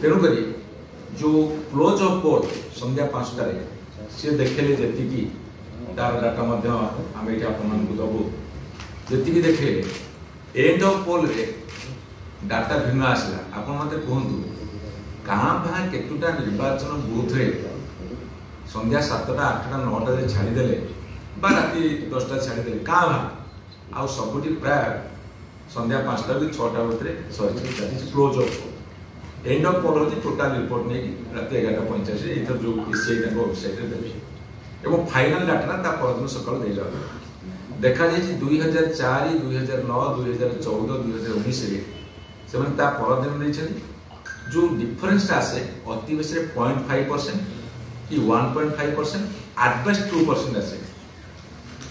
तेणुक जो close of पोल संध्या 5टार सी देखले जी तार डाटा आम ये दबू जी देखे एंड ऑफ पोल रे डाटा भिन्न आसला आप मत कहतु गाँ भा केतुटा निर्वाचन बूथ रे संध्या 7टा 8टा 9टा छाड़ीदे बा राति 10टा छाड़ीदे गाँ भा आउ सबुठी प्राय संध्या 5टा कि 6टा भितर सरी close of poll end of poll होती टोटाल रिपोर्ट नहीं रात 11:85 इधर जो इसीआई वेबसाइट देवे और फाइनाल डाटा ता परदिन सकाल दे जाओ देखा जाए 2004 2009 2014 2019 से ता परदिन नहीं जो डिफरेंस आसे अति बेसी 0.5% कि 1.5% एट बेस्ट 2% आसे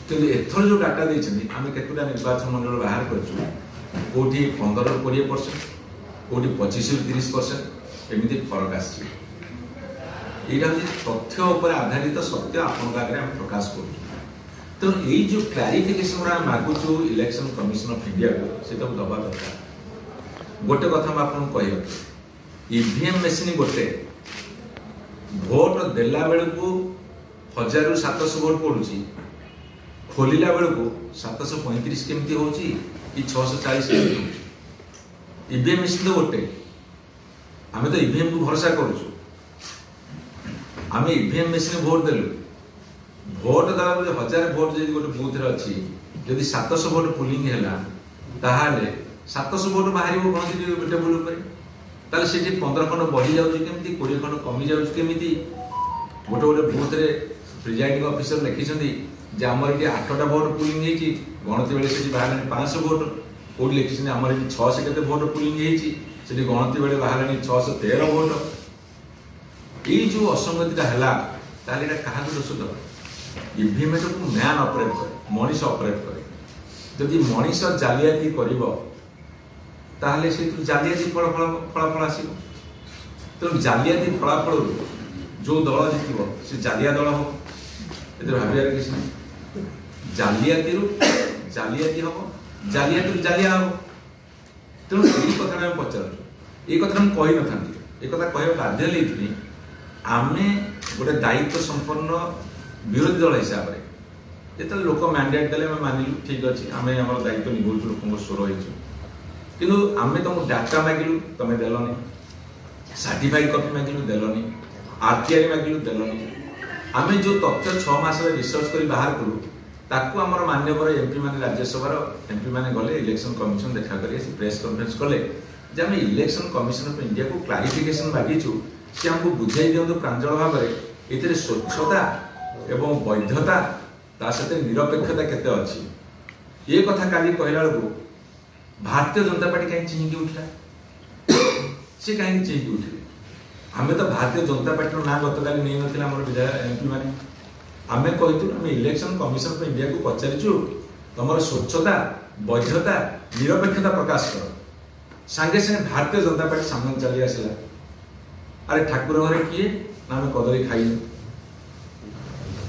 किंतु एथर जो डाटा देछन आमे केतुटा निर्वाचन मंडल बाहर करछु कोठी 15-20% कोटी 25-30% एमती फरक आसो तथ्य उपर आधारित सत्य आपन आगे हम प्रकाश कर तेणु यही जो क्लारिफिकेशन मागुचु इलेक्शन कमिशन ऑफ इंडिया को से दबा दरकार गोटे कथा आपको कह ईवीएम मेसीन गोटे भोट देला बेलू 1700 भोट पड़ुची खोलिला बेलू 735 केमती होची कि 640 केमती होची ईवीएम मेसीन तो गोटे आम तो ईवीएम को भरोसा करुचु आम ईवीएम मेसीन भोट देलु भोट देला 1000 भोट जब गोटे बूथ रे अच्छी जदि 700 भोट पुलिंग है 700 भोट बाहर गणति टेबुल पर से 15 खंड बढ़ी जाऊँगी केमती 20 खंड कमी जाऊँगी केमी गोटे गोटे बूथ रे प्रिजाइडिंग ऑफिसर लिखिं आमर ये 8टा भोट पुलिंग होती गणति बेले से बाहर 500 भोट कौट लिखी आमर 600 के भोट पुलिंग होती गणति बेले बाहर 613 भोट ये जो असंगति है क्या दोष दबा ईवीएम को मैन ऑपरेट करे मनीष ऑपरेट करे जदि मनीष जालियाती कर जालियाती फलाफल आसो तेणु जालियाती फलाफल जो दल जितब से जालिया दल हम ये भाव किसी ना जालियाती जालियाती हम जालियाती जालिया हम तेणु यही कथा पचार ये कथा कही न था ये कथा कह बाध्य लेकिन आम गोटे दायित्व संपन्न विरोधी दल हिसाब से जो लोक मैंडेट देले मानिलु ठीक अच्छे आम आम दायित्व निभाऊ लोक स्वर हो कि आम तुमको डाटा मागिलु तुम देलनि सर्टिफाइड कॉपी मागिलु देलनि आरटीआई मागिलु देलनि आम जो तथ्य 6 मास रिसर्च कर बाहर कलु ताकू आमर मान्यवर एमपी मैंने राज्यसभा एमपी मैंने गले इलेक्शन कमिशन देखा करें प्रेस कॉन्फ्रेंस कले जे आम इलेक्शन कमिशन ऑफ इंडिया को क्लारिफिकेशन मागिचु सी आमको बुझाई दिंतु प्रांजल भाव में ये स्वच्छता एवं वैधता ता सहित निरपेक्षता केते अच्छी ये कथा काली कहला बेलू भारतीय जनता पार्टी कहीं चिंकी उठला सी कहीं चिंकी उठे आम तो भारतीय जनता पार्टी ना गत काली नहीं ना विधायक एमपी मैंने आम कहतु आम इलेक्शन कमिशन ऑफ इंडिया को पचारिचु तुम स्वच्छता वैधता निरपेक्षता प्रकाश कर सांगे सांगे भारतीय जनता पार्टी सामने चली आसला अरे ठाकुर घरे किए ना आम कदली खाई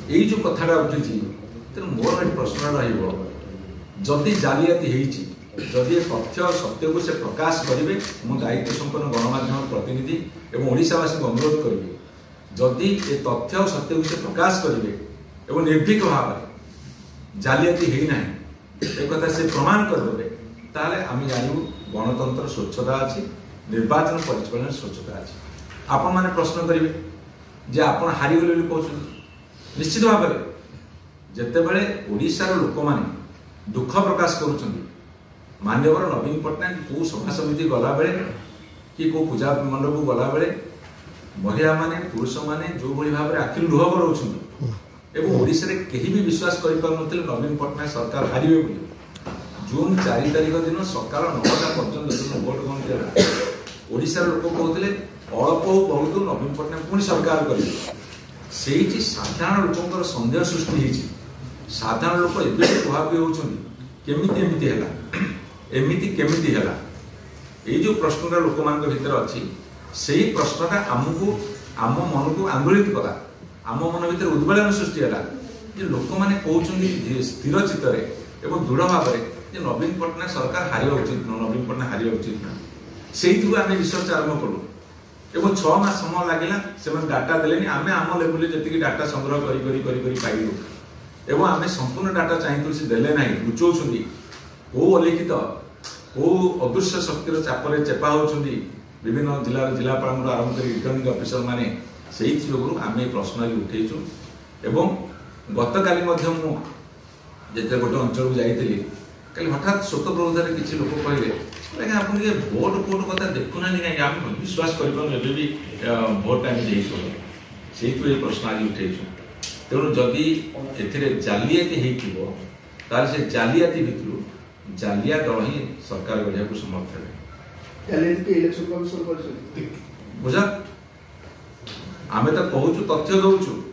यही जो कथाटा उठी तेणु मोर ये प्रश्न रही जालियाती जदि तथ्य सत्य को से प्रकाश करेंगे मु दायित्व संपन्न गणमाध्यम प्रतिनिधि और ओडिशावासी को अनुरोध करी जदि ये तथ्य और सत्य को से प्रकाश करेंगे और निर्भीक भाव में जालियाती है एक कथा से प्रमाण करदे ताले आम जानू गणतंत्र स्वच्छता अच्छी निर्वाचन परिचालन स्वच्छता अच्छी आपण मैंने प्रश्न करेंगे जे आपण हारीगले कहते निश्चित भाव में जिते बड़े ओडिशार लोक मैंने दुख प्रकाश करुँच मान्यवर नवीन पट्टनायक कौ सभा समिति गला बेले कि कौ पूजा मंडप को गला बेले महिला माने पुरुष माने जो भली भाव में आखिर लुह बरौछन एवं ओडिशा रे केही भी विश्वास करि पार नथिले नवीन पट्टनायक सरकार हारिबे बोली जून 4 तारिख दिन सकाळ 9टा पर्यंत भोट गणति ओडिशा लोक कहते अल्प हो बहुत नवीन पट्टनायक पुणी सरकार करेंगे से साधारण लोक सन्देह सृष्टि साधारण लोक एवं प्रभावित होती एमती केमिति है ये जो प्रश्नटा लोक मान भर अच्छी से ही प्रश्नटा आमको आम मन को आंदोलित कला आम मन भर उद्वेलन सृष्टि है जे लोक मैंने कहते स्थिर चित्तर एवं दृढ़ भाव में नवीन पट्टनायक सरकार हारिबा उचित नवीन पट्टनायक हारिबा उचित से आम रिसर्च आरंभ कलु एवं 6 मास समय लगे से डाटा देले आम आम लेवल जी डाटा संग्रह पाइलु एवं आम संपूर्ण डाटा चाहिए से देले ना लुचाऊँ कौ अलिखित कौ अदृश्य शक्तिर चापर चेपा होती विभिन्न जिलापाल आरंभ कर रिटर्निंग ऑफिसर माने से आम पर्सनाली उठेचु एवं गत काली जिते गोटे अंचल को जाइली कल हठात शोक प्रबोधार किसी लोक कहले आप भोट फोट कथा देखुना कहीं आम विश्वास करें भी भोट टाइम से प्रश्न आज उठेचु तेणु जदि ए जालियाती हो से जालियाती भितर जालिया दल ही सरकार गढ़ा को समर्थ है बुझा आम तो कहूँ तथ्य दौचु